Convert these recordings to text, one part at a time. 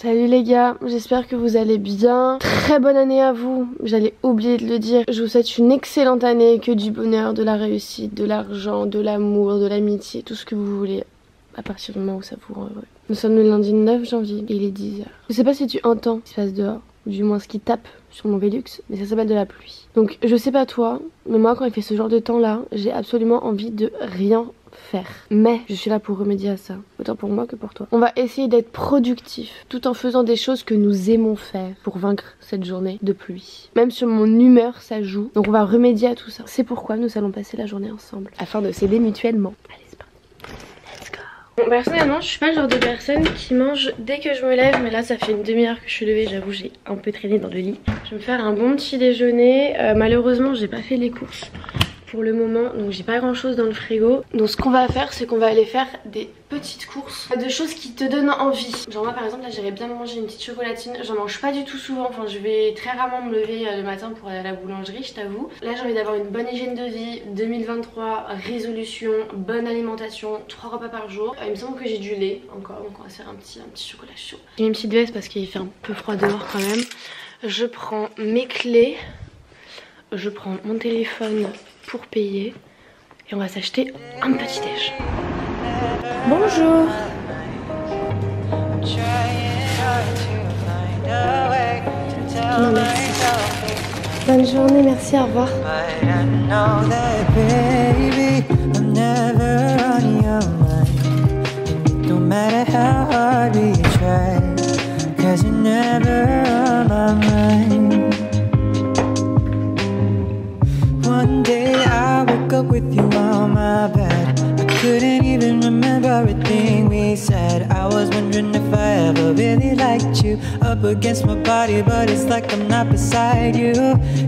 Salut les gars, j'espère que vous allez bien. Très bonne année à vous, j'allais oublier de le dire. Je vous souhaite une excellente année, que du bonheur, de la réussite, de l'argent, de l'amour, de l'amitié, tout ce que vous voulez. À partir du moment où ça vous rend heureux. Nous sommes le lundi 9 janvier et il est 10h. Je sais pas si tu entends ce qui se passe dehors, ou du moins ce qui tape sur mon Velux, mais ça s'appelle de la pluie. Donc je sais pas toi, mais moi quand il fait ce genre de temps là, j'ai absolument envie de rien faire. Mais je suis là pour remédier à ça, autant pour moi que pour toi. On va essayer d'être productif tout en faisant des choses que nous aimons faire pour vaincre cette journée de pluie. Même sur mon humeur ça joue, donc on va remédier à tout ça. C'est pourquoi nous allons passer la journée ensemble afin de s'aider mutuellement. Allez, c'est parti. Let's go. Bon, personnellement je suis pas le genre de personne qui mange dès que je me lève, mais là ça fait une demi-heure que je suis levée, j'avoue j'ai un peu traîné dans le lit. Je vais me faire un bon petit déjeuner. Malheureusement j'ai pas fait les courses pour le moment, donc j'ai pas grand chose dans le frigo. Donc ce qu'on va faire, c'est qu'on va aller faire des petites courses de choses qui te donnent envie. Genre moi par exemple là j'irais bien manger une petite chocolatine. J'en mange pas du tout souvent, enfin je vais très rarement me lever le matin pour aller à la boulangerie, je t'avoue. Là j'ai envie d'avoir une bonne hygiène de vie, 2023, résolution, bonne alimentation, 3 repas par jour. Il me semble que j'ai du lait encore, donc on va se faire un petit chocolat chaud. J'ai mis une petite veste parce qu'il fait un peu froid dehors quand même. Je prends mes clés, je prends mon téléphone pour payer et on va s'acheter un petit déj. Bonjour. Non, merci. Bonne journée, merci, au revoir. One day I woke up with you on my bed. I couldn't even remember everything we said. I was wondering if I ever really liked you up against my body, but it's like I'm not beside you.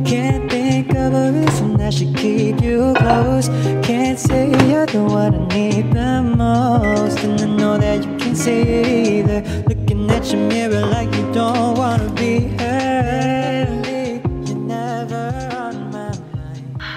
Can't think of a reason I should keep you close. Can't say you're the one I need the most, and I know that you can't say it either. Looking at your mirror like you don't wanna be hurt.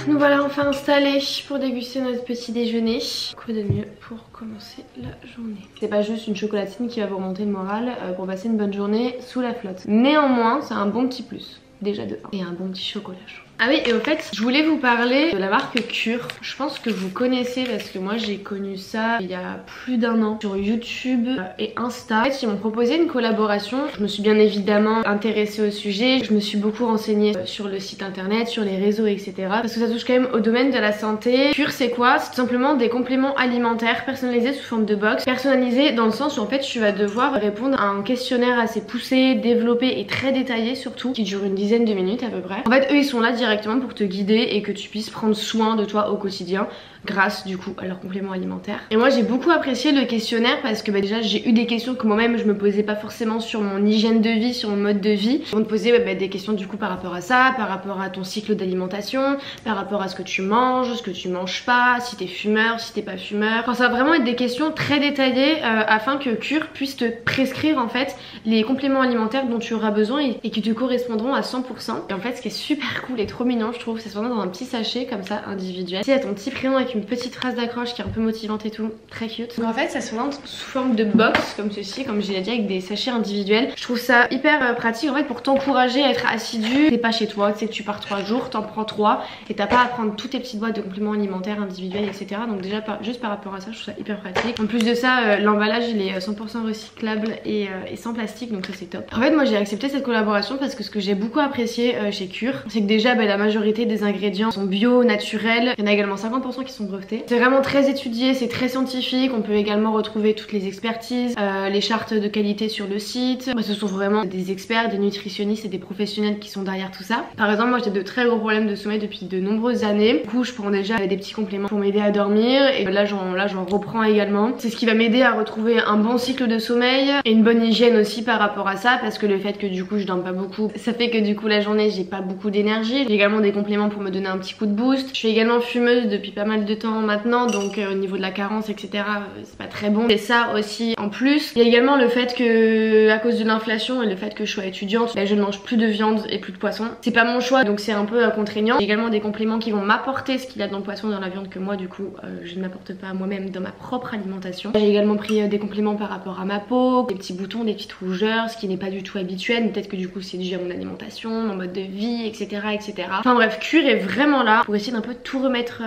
Nous voilà enfin installés pour déguster notre petit déjeuner. Quoi de mieux pour commencer la journée? C'est pas juste une chocolatine qui va vous remonter le moral pour passer une bonne journée sous la flotte. Néanmoins, c'est un bon petit plus. Déjà de 1. Et un bon petit chocolat chaud. Ah oui, et au fait, je voulais vous parler de la marque Cure. Je pense que vous connaissez parce que moi j'ai connu ça il y a plus d'1 an sur YouTube et Insta. En fait, ils m'ont proposé une collaboration. Je me suis bien évidemment intéressée au sujet. Je me suis beaucoup renseignée sur le site internet, sur les réseaux, etc. Parce que ça touche quand même au domaine de la santé. Cure, c'est quoi? C'est tout simplement des compléments alimentaires personnalisés sous forme de box. Personnalisés dans le sens où en fait tu vas devoir répondre à un questionnaire assez poussé, développé et très détaillé surtout, qui dure une dizaine de minutes à peu près. En fait, eux ils sont là directement pour te guider et que tu puisses prendre soin de toi au quotidien grâce du coup à leurs compléments alimentaires. Et moi j'ai beaucoup apprécié le questionnaire parce que déjà j'ai eu des questions que moi-même je me posais pas forcément sur mon hygiène de vie, sur mon mode de vie. Ils vont te poser des questions du coup par rapport à ça, par rapport à ton cycle d'alimentation, par rapport à ce que tu manges, ce que tu manges pas, si t'es fumeur, si t'es pas fumeur. Enfin ça va vraiment être des questions très détaillées afin que Cure puisse te prescrire en fait les compléments alimentaires dont tu auras besoin et qui te correspondront à 100%. Et en fait ce qui est super cool et trop mignon je trouve, c'est souvent dans un petit sachet comme ça individuel. Il y a ton petit prénom avec une petite phrase d'accroche qui est un peu motivante et tout, très cute. Donc en fait ça se vend sous forme de box comme ceci, comme j'ai dit, avec des sachets individuels. Je trouve ça hyper pratique en fait pour t'encourager à être assidu. T'es pas chez toi, tu sais que tu pars 3 jours, t'en prends 3 et t'as pas à prendre toutes tes petites boîtes de compléments alimentaires individuels, etc. Donc déjà juste par rapport à ça je trouve ça hyper pratique. En plus de ça l'emballage il est 100% recyclable et sans plastique, donc ça c'est top. En fait moi j'ai accepté cette collaboration parce que ce que j'ai beaucoup apprécié chez Cure, c'est que déjà la majorité des ingrédients sont bio, naturels. Il y en a également 50% qui sont brevetés. C'est vraiment très étudié, c'est très scientifique. On peut également retrouver toutes les expertises, les chartes de qualité sur le site. Ce sont vraiment des experts, des nutritionnistes et des professionnels qui sont derrière tout ça. Par exemple, moi j'ai de très gros problèmes de sommeil depuis de nombreuses années. Du coup, je prends déjà des petits compléments pour m'aider à dormir et là j'en reprends également. C'est ce qui va m'aider à retrouver un bon cycle de sommeil et une bonne hygiène aussi par rapport à ça, parce que le fait que du coup je dorme pas beaucoup, ça fait que du coup la journée j'ai pas beaucoup d'énergie. J'ai également des compléments pour me donner un petit coup de boost. Je suis également fumeuse depuis pas mal de temps maintenant, donc au niveau de la carence etc c'est pas très bon. Et ça aussi en plus. Il y a également le fait que à cause de l'inflation et le fait que je sois étudiante, je ne mange plus de viande et plus de poisson. C'est pas mon choix donc c'est un peu contraignant. Il y a également des compléments qui vont m'apporter ce qu'il y a dans le poisson, dans la viande que moi du coup je ne m'apporte pas à moi-même dans ma propre alimentation. J'ai également pris des compléments par rapport à ma peau, des petits boutons, des petites rougeurs, ce qui n'est pas du tout habituel, mais peut-être que du coup c'est dû à mon alimentation, mon mode de vie, etc. etc. Enfin bref, Cure est vraiment là pour essayer d'un peu tout remettre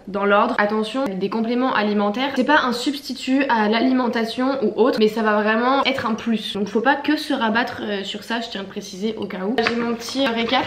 dans l'ordre. Attention, des compléments alimentaires, c'est pas un substitut à l'alimentation ou autre, mais ça va vraiment être un plus. Donc faut pas que se rabattre sur ça, je tiens à le préciser au cas où. J'ai mon petit récap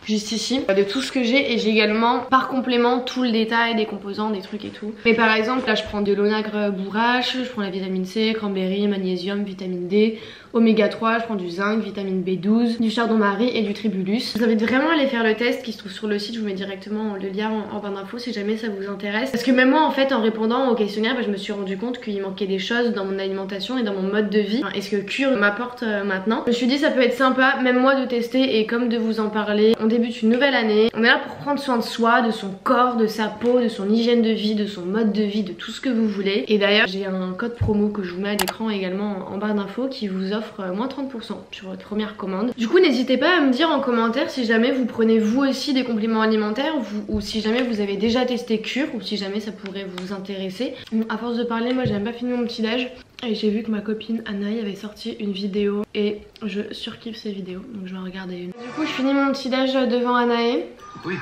juste ici de tout ce que j'ai et j'ai également par complément tout le détail des composants, des trucs et tout. Mais par exemple là je prends de l'onagre bourrache, je prends la vitamine C, cranberry, magnésium, vitamine D, oméga 3, je prends du zinc, vitamine B12, du chardon-marie et du tribulus. Je vous invite vraiment à aller faire le test qui se trouve sur le site, je vous mets directement le lien en barre d'infos si jamais ça vous intéresse. Parce que même moi en fait en répondant au questionnaire je me suis rendu compte qu'il manquait des choses dans mon alimentation et dans mon mode de vie. Et ce que Cure m'apporte maintenant. Je me suis dit ça peut être sympa même moi de tester et comme de vous en parler. On débute une nouvelle année, on est là pour prendre soin de soi, de son corps, de sa peau, de son hygiène de vie, de son mode de vie, de tout ce que vous voulez. Et d'ailleurs j'ai un code promo que je vous mets à l'écran également en barre d'infos qui vous offre moins 30% sur votre première commande. Du coup n'hésitez pas à me dire en commentaire si jamais vous prenez vous aussi des compléments alimentaires ou si jamais vous avez déjà testé Cure ou si jamais ça pourrait vous intéresser. À force de parler, moi j'ai même pas fini mon petit déj et j'ai vu que ma copine Anaï avait sorti une vidéo et je surkiffe ces vidéos donc je vais en regarder une. Du coup je finis mon petit déj devant Anaï. Oui,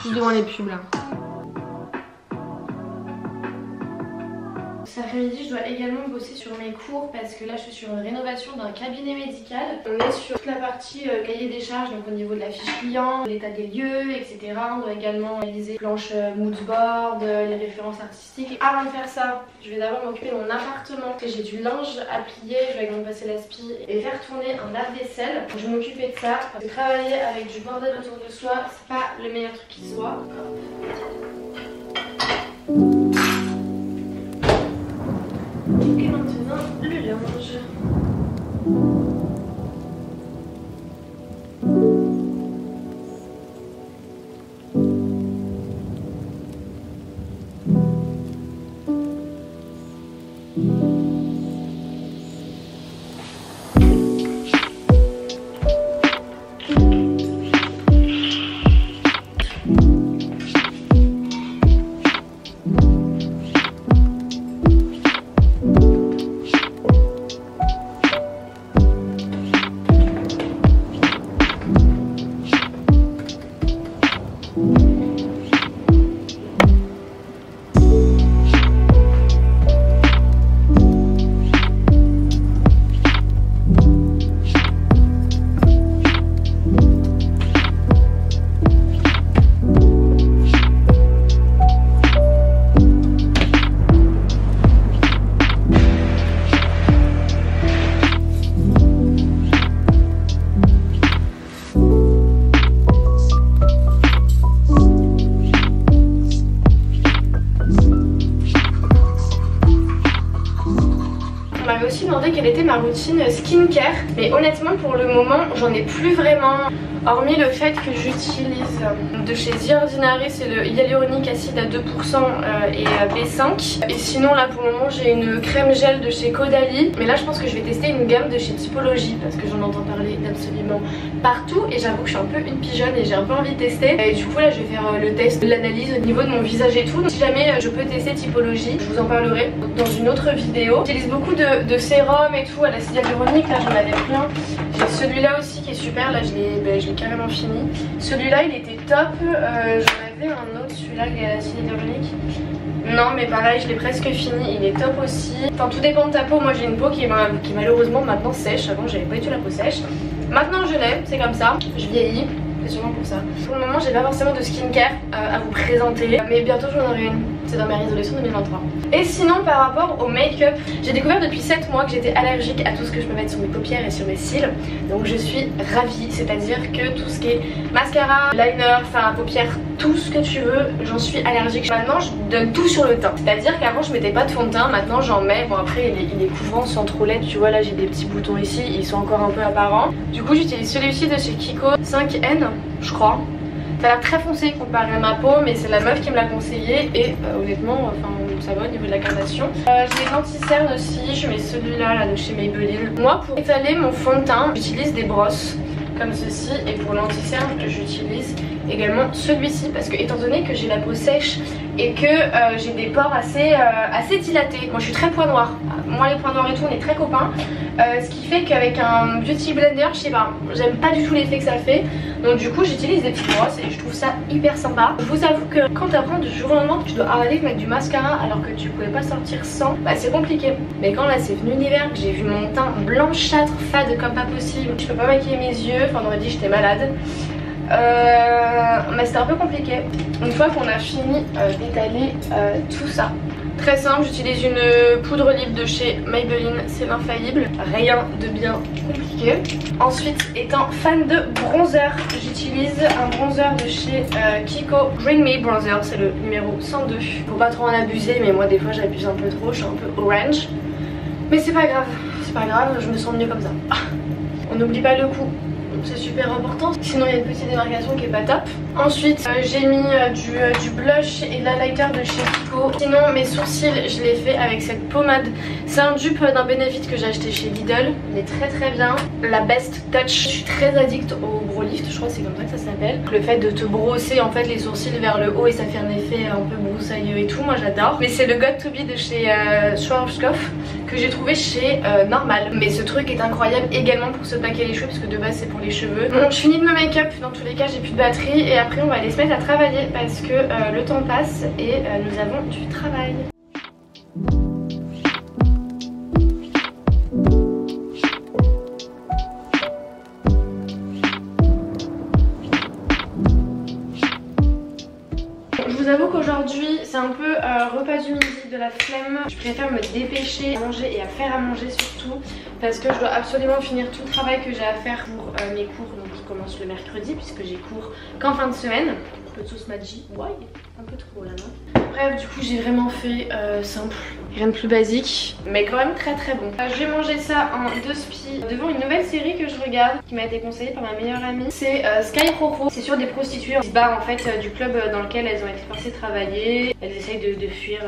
juste devant les pubs là. Cet après-midi, je dois également bosser sur mes cours parce que là, je suis sur une rénovation d'un cabinet médical. On est sur toute la partie cahier des charges, donc au niveau de la fiche client, l'état des lieux, etc. On doit également réaliser planche moodboard, les références artistiques. Avant de faire ça, je vais d'abord m'occuper de mon appartement. J'ai du linge à plier, je vais également passer l'aspi et faire tourner un lave-vaisselle. Je vais m'occuper de ça. Parce que travailler avec du bordel autour de soi, c'est pas le meilleur truc qui soit. Et maintenant le linge. Quelle était ma routine skincare, mais honnêtement pour le moment j'en ai plus vraiment, hormis le fait que j'utilise de chez The Ordinary, c'est le hyaluronique acide à 2% et B5, et sinon là pour le moment j'ai une crème gel de chez Caudalie, mais là je pense que je vais tester une gamme de chez Typologie parce que j'en entends parler d'absolument partout et j'avoue que je suis un peu une pigeonne et j'ai un peu envie de tester, et du coup là je vais faire le test de l'analyse au niveau de mon visage et tout. Donc, si jamais je peux tester Typologie, je vous en parlerai dans une autre vidéo. J'utilise beaucoup de sérum et tout à l'acide hyaluronique, là j'en avais plein. J'ai celui-là aussi qui est super, là je l'ai carrément fini. Celui-là il était top, j'en avais un autre, celui-là qui est à l'acide hyaluronique. Non mais pareil, je l'ai presque fini, il est top aussi. Enfin tout dépend de ta peau, moi j'ai une peau qui est malheureusement maintenant sèche, avant j'avais pas du tout la peau sèche. Maintenant je l'ai, c'est comme ça, je vieillis. C'est sûrement pour ça. Pour le moment j'ai pas forcément de skincare à vous présenter, mais bientôt j'en aurai une. C'est dans ma résolution 2023. Et sinon par rapport au make-up, j'ai découvert depuis 7 mois que j'étais allergique à tout ce que je peux mettre sur mes paupières et sur mes cils. Donc je suis ravie, c'est-à-dire que tout ce qui est mascara, liner, fard à paupières, tout ce que tu veux, j'en suis allergique. Maintenant je donne tout sur le teint. C'est-à-dire qu'avant je mettais pas de fond de teint, maintenant j'en mets. Bon après il est couvrant sans trop l'aide, tu vois là j'ai des petits boutons ici, ils sont encore un peu apparents. Du coup j'utilise celui-ci de chez Kiko 5N je crois. Ça a l'air très foncé comparé à ma peau, mais c'est la meuf qui me l'a conseillé et honnêtement, enfin ça va au niveau de la carnation. J'ai des anti-cernes aussi, je mets celui-là là, de chez Maybelline. Moi pour étaler mon fond de teint, j'utilise des brosses comme ceci et pour l'anti-cerne j'utilise également celui-ci parce que étant donné que j'ai la peau sèche et que j'ai des pores assez dilatés, moi je suis très poids noir, moi les points noirs et tout on est très copains, ce qui fait qu'avec un beauty blender je sais pas, j'aime pas du tout l'effet que ça fait, donc du coup j'utilise des petites brosses et je trouve ça hyper sympa. Je vous avoue que quand t'apprends du jour au lendemain que tu dois arrêter de mettre du mascara alors que tu pouvais pas sortir sans, bah c'est compliqué. Mais quand là c'est venu l'hiver, que j'ai vu mon teint blanchâtre fade comme pas possible, je peux pas maquiller mes yeux, enfin on aurait dit que j'étais malade. Mais c'était un peu compliqué. Une fois qu'on a fini d'étaler tout ça, très simple, j'utilise une poudre libre de chez Maybelline, c'est l'infaillible, rien de bien compliqué. Ensuite, étant fan de bronzer, j'utilise un bronzer de chez Kiko Green Me Bronzer, c'est le numéro 102. Faut pas trop en abuser, mais moi des fois j'abuse un peu trop, je suis un peu orange. Mais c'est pas grave, je me sens mieux comme ça. On n'oublie pas le cou. C'est super important, sinon il y a une petite démarcation qui est pas top. Ensuite j'ai mis du blush et de l'highlighter de chez Kiko. Sinon mes sourcils je les fais avec cette pommade. C'est un dupe d'un Benefit que j'ai acheté chez Lidl. Il est très très bien. La Best Touch. Je suis très addict au brow lift, je crois que c'est comme ça que ça s'appelle. Le fait de te brosser en fait les sourcils vers le haut et ça fait un effet un peu broussailleux et tout, moi j'adore. Mais c'est le Got To Be de chez Schwarzkopf que j'ai trouvé chez Normal. Mais ce truc est incroyable également pour se paquer les cheveux parce que de base c'est pour les cheveux. Bon, je finis de me make-up, dans tous les cas j'ai plus de batterie et après on va aller se mettre à travailler parce que le temps passe et nous avons du travail. Je vous avoue qu'aujourd'hui c'est un peu repas du midi, de la flemme. Je préfère me dépêcher à manger et à faire à manger surtout parce que je dois absolument finir tout le travail que j'ai à faire pour mes cours donc, qui commencent le mercredi puisque j'ai cours qu'en fin de semaine. Un peu de sauce Maggi, ouais, un peu trop là non. Bref, du coup j'ai vraiment fait simple, rien de plus basique mais quand même très très bon. Je vais manger ça en 2 spi devant une nouvelle série que je regarde qui m'a été conseillée par ma meilleure amie. C'est Sky Pro. C'est sur des prostituées qui se barrent en fait du club dans lequel elles ont été forcées de travailler. Elles essayent de fuir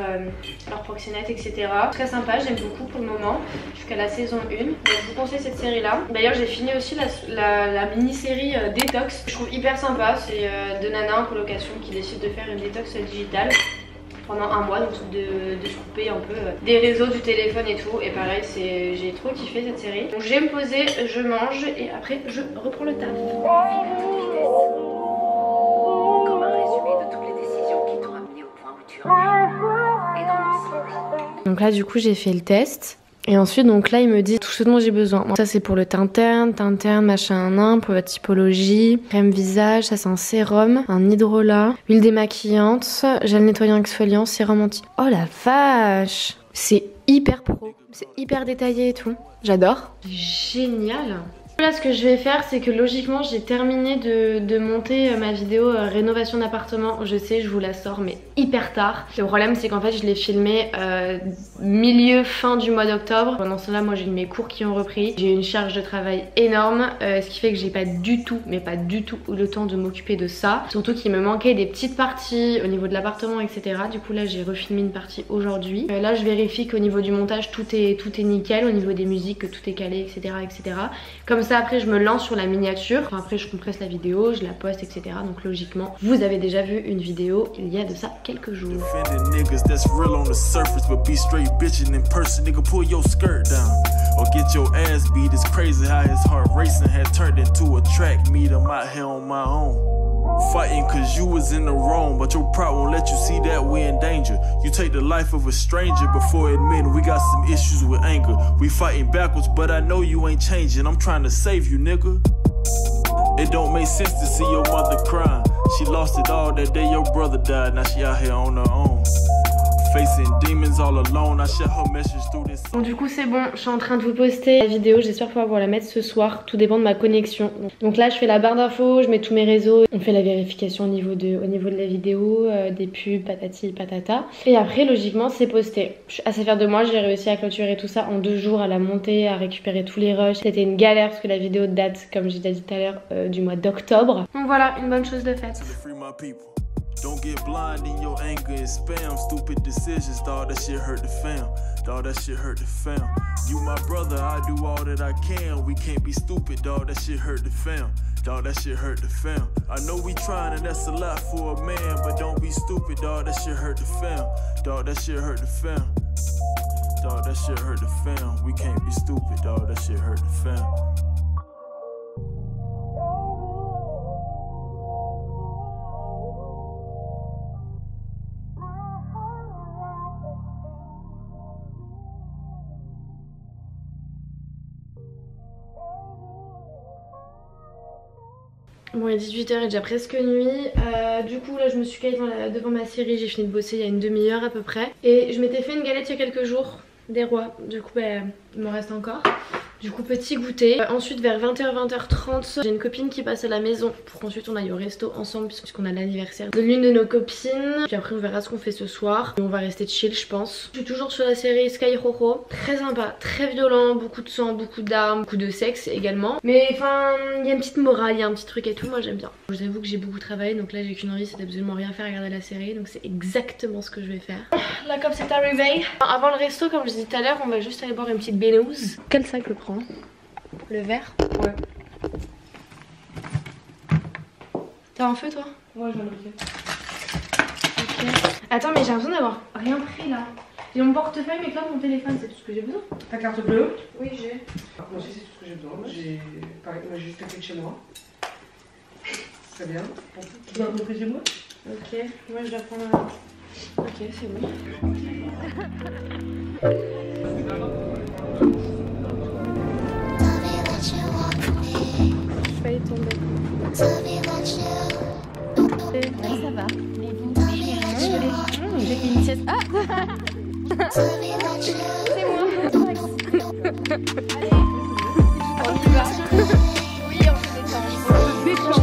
leur proxénète etc. Très sympa, j'aime beaucoup pour le moment jusqu'à la saison 1. Donc je vous conseille cette série là. D'ailleurs j'ai fini aussi la mini-série Détox. Je trouve hyper sympa, c'est de nana en colocation qui décide de faire une détox digitale pendant un mois, donc de se couper un peu des réseaux, du téléphone et tout. Et pareil, j'ai trop kiffé cette série. Donc je vais me poser, je mange et après je reprends le taf. Comme un résumé de toutes les décisions qui t'ont amené au point où tu en es et dans l'ensemble. Donc là du coup j'ai fait le test. Et ensuite donc là il me dit tout ce dont j'ai besoin. Ça c'est pour le teint terne machin pour votre typologie, crème visage, ça c'est un sérum, un hydrolat, huile démaquillante, gel nettoyant exfoliant, sérum anti... Oh la vache, c'est hyper pro, c'est hyper détaillé et tout, j'adore. Génial. Là ce que je vais faire c'est que logiquement j'ai terminé de monter ma vidéo rénovation d'appartement. Je sais je vous la sors mais hyper tard. Le problème c'est qu'en fait je l'ai filmé fin du mois d'octobre. Pendant cela moi j'ai eu mes cours qui ont repris. J'ai eu une charge de travail énorme ce qui fait que j'ai pas du tout mais pas du tout le temps de m'occuper de ça. Surtout qu'il me manquait des petites parties au niveau de l'appartement etc. Du coup là j'ai refilmé une partie aujourd'hui. Là je vérifie qu'au niveau du montage tout est nickel. Au niveau des musiques que tout est calé etc. Comme ça après je me lance sur la miniature, enfin, après je compresse la vidéo, je la poste etc. Donc logiquement vous avez déjà vu une vidéo il y a de ça quelques jours. Fighting cause you was in the wrong, but your pride won't let you see that we're in danger. You take the life of a stranger before admitting we got some issues with anger. We fighting backwards, but I know you ain't changing. I'm trying to save you, nigga. It don't make sense to see your mother crying. She lost it all that day your brother died, now she out here on her own. Facing demons all alone, I share her message through this. Bon, du coup c'est bon, je suis en train de vous poster la vidéo, j'espère pouvoir la mettre ce soir, tout dépend de ma connexion. Donc là je fais la barre d'infos, je mets tous mes réseaux, on fait la vérification au niveau de la vidéo, des pubs, patati patata. Et après logiquement c'est posté. Je suis assez fière de moi, j'ai réussi à clôturer tout ça en 2 jours, à la monter, à récupérer tous les rushs. C'était une galère parce que la vidéo date, comme j'ai déjà dit tout à l'heure, du mois d'octobre. Donc voilà, une bonne chose de faite. Don't get blind in your anger and spam. Stupid decisions, dawg, that shit hurt the fam. Dawg, that shit hurt the fam. You my brother, I do all that I can. We can't be stupid, dawg, that shit hurt the fam. Dawg, that shit hurt the fam. I know we trying and that's a lot for a man, but don't be stupid, dawg, that shit hurt the fam. Dawg, that shit hurt the fam. Dawg, that shit hurt the fam. We can't be stupid, dawg, that shit hurt the fam. Bon, il est 18h et déjà presque nuit. Du coup là je me suis calée devant ma série, j'ai fini de bosser il y a une demi-heure à peu près. Et je m'étais fait une galette il y a quelques jours des rois, du coup bah, il me reste encore. Du coup petit goûter. Ensuite vers 20h, 20h30 j'ai une copine qui passe à la maison pour qu'ensuite on aille au resto ensemble puisqu'on a l'anniversaire de l'une de nos copines. Puis après on verra ce qu'on fait ce soir. Et on va rester chill je pense. Je suis toujours sur la série Sky Rojo. Très sympa, très violent, beaucoup de sang, beaucoup d'armes, beaucoup de sexe également. Mais enfin il y a une petite morale, il y a un petit truc et tout, moi j'aime bien. Je vous avoue que j'ai beaucoup travaillé donc là j'ai qu'une envie, c'est d'absolument rien faire, regarder la série. Donc c'est exactement ce que je vais faire. La COP c'est arrivé. Avant le resto comme je disais tout à l'heure on va juste aller boire une petite Baileys. Quel sac le prend? Le verre? Ouais. T'as un feu toi? Ouais j'en ai un feu. Ok. Attends mais j'ai l'impression d'avoir rien pris là. J'ai mon portefeuille mais là mon téléphone, c'est tout ce que j'ai besoin. Ta carte bleue? Oui j'ai. Moi aussi c'est tout ce que j'ai besoin. Pareil, moi j'ai juste la clé de chez moi. Très bien. Tu vas rentrer chez moi? Ok, moi je dois prendre un... Ok c'est bon. Je vais tomber. Ça va. Mais vous, j'ai fait une sieste. Ah c'est moi. Allez, on y va. Oui, on se détend. On se détend.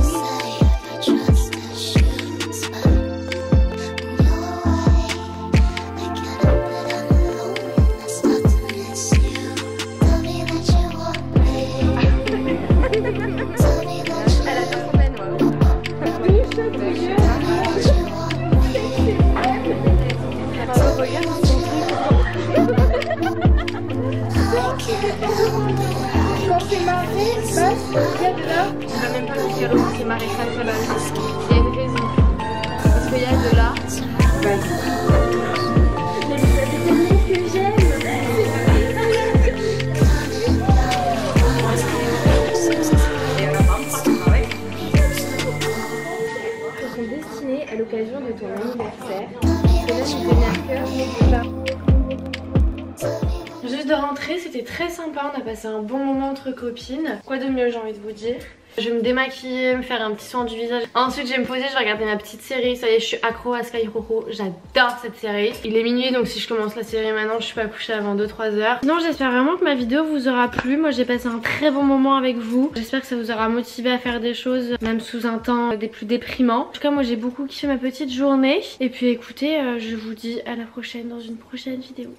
Quand c'est marré, passe, il y a de là. Je ne sais même pas le dire c'est maréchal sur la liste. Il y a une raison. Parce qu'il y a de là. Elles sont destinées à l'occasion de ton anniversaire. Cela nous tenait à cœur, mais pas. Juste de rentrer, c'était très sympa, on a passé un bon moment entre copines. Quoi de mieux j'ai envie de vous dire. Je vais me démaquiller, me faire un petit soin du visage. Ensuite je vais me poser, je vais regarder ma petite série. Ça y est, je suis accro à Sky Rojo, j'adore cette série. Il est minuit donc si je commence la série maintenant je suis pas couchée avant 2-3 heures. Sinon j'espère vraiment que ma vidéo vous aura plu. Moi j'ai passé un très bon moment avec vous. J'espère que ça vous aura motivé à faire des choses même sous un temps des plus déprimants. En tout cas moi j'ai beaucoup kiffé ma petite journée. Et puis écoutez, je vous dis à la prochaine dans une prochaine vidéo.